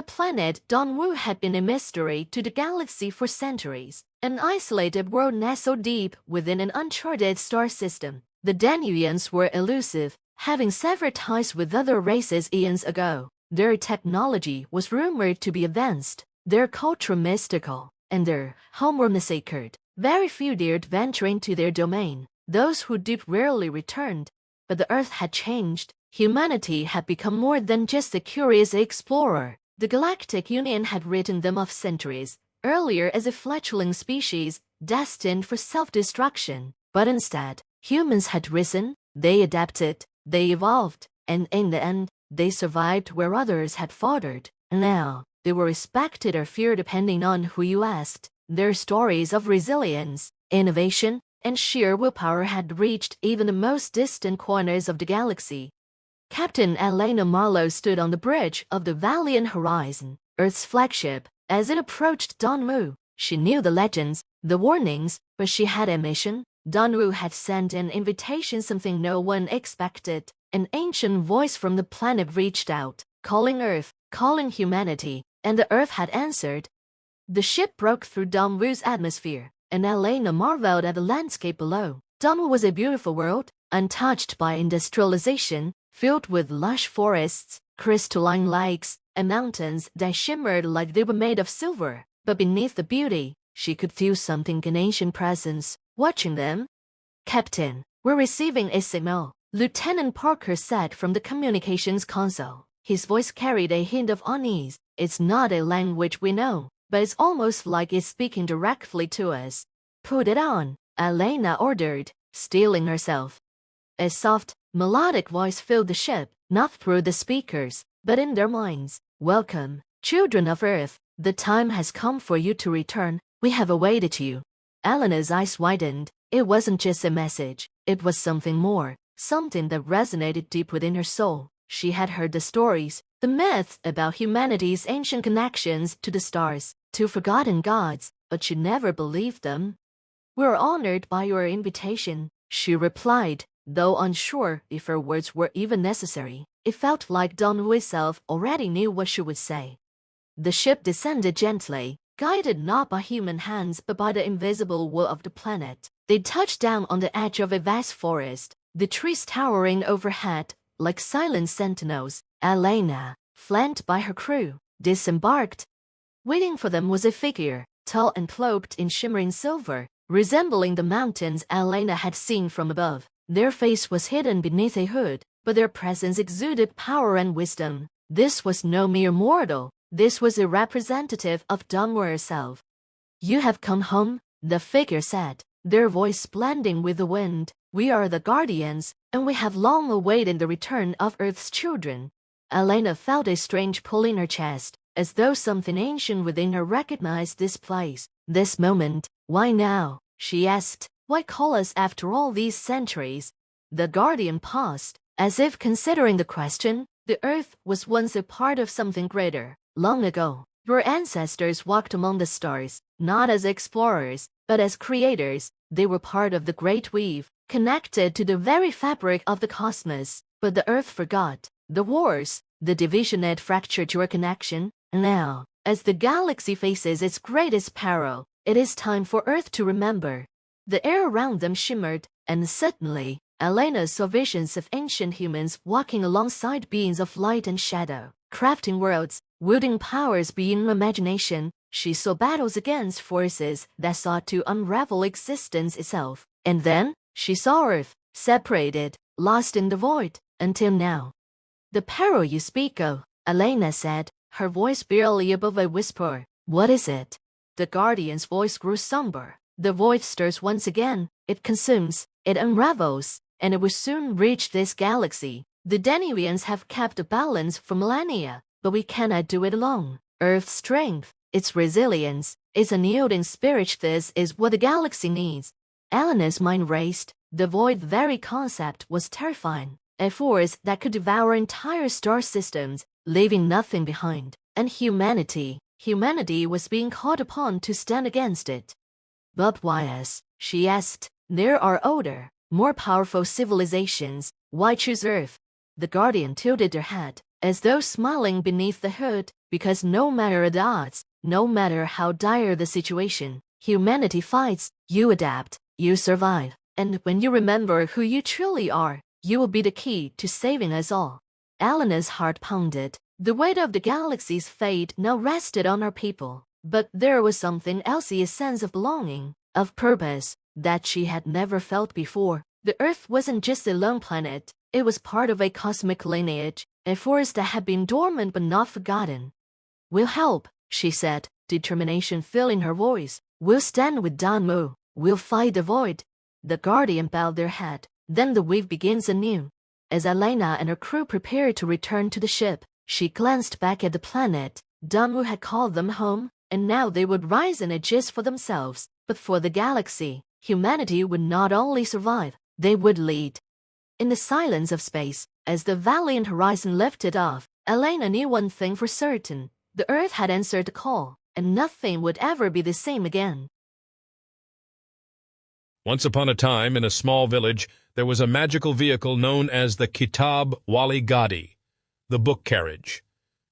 The planet Danu had been a mystery to the galaxy for centuries, an isolated world nestled deep within an uncharted star system. The Danuians were elusive, having severed ties with other races eons ago. Their technology was rumored to be advanced, their culture mystical, and their homeworld sacred. Very few dared venture into their domain. Those who did rarely returned. But the Earth had changed. Humanity had become more than just a curious explorer. The Galactic Union had written them off centuries earlier as a fledgling species destined for self-destruction. But instead, humans had risen, they adapted, they evolved, and in the end, they survived where others had faltered. Now, they were respected or feared depending on who you asked. Their stories of resilience, innovation, and sheer willpower had reached even the most distant corners of the galaxy. Captain Elena Marlowe stood on the bridge of the Valiant Horizon, Earth's flagship. As it approached Danu, she knew the legends, the warnings, but she had a mission. Danu had sent an invitation, something no one expected. An ancient voice from the planet reached out, calling Earth, calling humanity, and the Earth had answered. The ship broke through Danu's atmosphere, and Elena marveled at the landscape below. Danu was a beautiful world, untouched by industrialization, filled with lush forests, crystalline lakes, and mountains that shimmered like they were made of silver. But beneath the beauty, she could feel something, an ancient presence, watching them. "Captain, we're receiving a signal," Lieutenant Parker said from the communications console. His voice carried a hint of unease. "It's not a language we know, but it's almost like it's speaking directly to us." "Put it on," Elena ordered, steeling herself. A soft, melodic voice filled the ship, not through the speakers, but in their minds. "Welcome, children of Earth. The time has come for you to return. We have awaited you." Elena's eyes widened. It wasn't just a message. It was something more, something that resonated deep within her soul. She had heard the stories, the myths about humanity's ancient connections to the stars, to forgotten gods, but she never believed them. "We're honored by your invitation," she replied, though unsure if her words were even necessary. It felt like Danu herself already knew what she would say. The ship descended gently, guided not by human hands but by the invisible will of the planet. They touched down on the edge of a vast forest, the trees towering overhead like silent sentinels. Elena, flanked by her crew, disembarked. Waiting for them was a figure, tall and cloaked in shimmering silver, resembling the mountains Elena had seen from above. Their face was hidden beneath a hood, but their presence exuded power and wisdom. This was no mere mortal. This was a representative of Danu herself. "You have come home," the figure said, their voice blending with the wind. "We are the Guardians, and we have long awaited the return of Earth's children." Elena felt a strange pull in her chest, as though something ancient within her recognized this place, this moment. "Why now?" she asked. "Why call us after all these centuries?" The Guardian paused, as if considering the question. "The Earth was once a part of something greater. Long ago, your ancestors walked among the stars, not as explorers, but as creators. They were part of the Great Weave, connected to the very fabric of the cosmos. But the Earth forgot. The wars, the division had fractured your connection. Now, as the galaxy faces its greatest peril, it is time for Earth to remember." The air around them shimmered, and suddenly, Elena saw visions of ancient humans walking alongside beings of light and shadow, crafting worlds, wielding powers beyond imagination. She saw battles against forces that sought to unravel existence itself. And then, she saw Earth, separated, lost in the void, until now. "The peril you speak of," Elena said, her voice barely above a whisper. "What is it?" The Guardian's voice grew somber. "The void stirs once again. It consumes, it unravels, and it will soon reach this galaxy. The Danuians have kept the balance for millennia, but we cannot do it alone. Earth's strength, its resilience, its unyielding spirit, this is what the galaxy needs." Elena's mind raced. The void very concept was terrifying. A force that could devour entire star systems, leaving nothing behind. And humanity was being called upon to stand against it. "But why us?" she asked. "There are older, more powerful civilizations. Why choose Earth?" The Guardian tilted her head, as though smiling beneath the hood. because no matter the odds, no matter how dire the situation, humanity fights, you adapt, you survive, and when you remember who you truly are, you will be the key to saving us all. Elena's heart pounded. The weight of the galaxy's fate now rested on our people, but there was something else, a sense of belonging, of purpose, that she had never felt before. The Earth wasn't just a lone planet, it was part of a cosmic lineage, a force that had been dormant but not forgotten. "We'll help," she said, determination filling her voice. "We'll stand with Danu. We'll fight the void." The Guardian bowed their head. Then the weave begins anew. As Elena and her crew prepared to return to the ship, she glanced back at the planet. Danu had called them home, and now they would rise and exist for themselves, but for the galaxy. Humanity would not only survive, they would lead. In the silence of space, as the valiant horizon lifted off, Elena knew one thing for certain. The Earth had answered the call, and nothing would ever be the same again. Once upon a time, in a small village, there was a magical vehicle known as the Kitab Wali Gadi, the book carriage.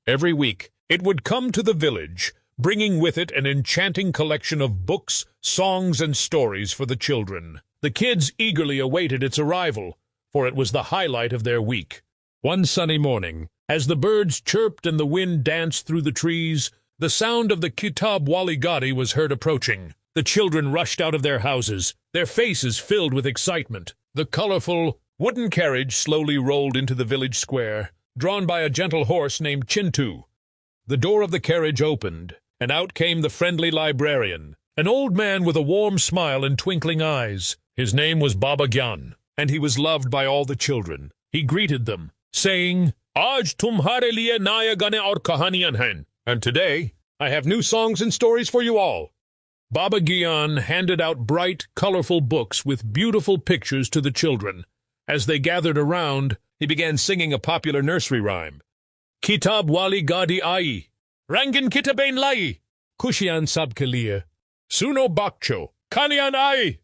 Every week, it would come to the village, bringing with it an enchanting collection of books, songs, and stories for the children. The kids eagerly awaited its arrival, for it was the highlight of their week. One sunny morning, as the birds chirped and the wind danced through the trees, the sound of the Kitab Wali Gadi was heard approaching. The children rushed out of their houses, their faces filled with excitement. The colorful wooden carriage slowly rolled into the village square, drawn by a gentle horse named Chintu. The door of the carriage opened, and out came the friendly librarian, an old man with a warm smile and twinkling eyes. His name was Baba Gyan, and he was loved by all the children. He greeted them, saying, "Aaj tumhare liye naya gane aur kahaniyan hain," and today I have new songs and stories for you all. Baba Gyan handed out bright, colorful books with beautiful pictures to the children. As they gathered around, he began singing a popular nursery rhyme. Kitab Wali Gadi Ai, Rangin Kitabain Lai, Kushian Sab ke liye, Suno Bakcho, Kanian Ai.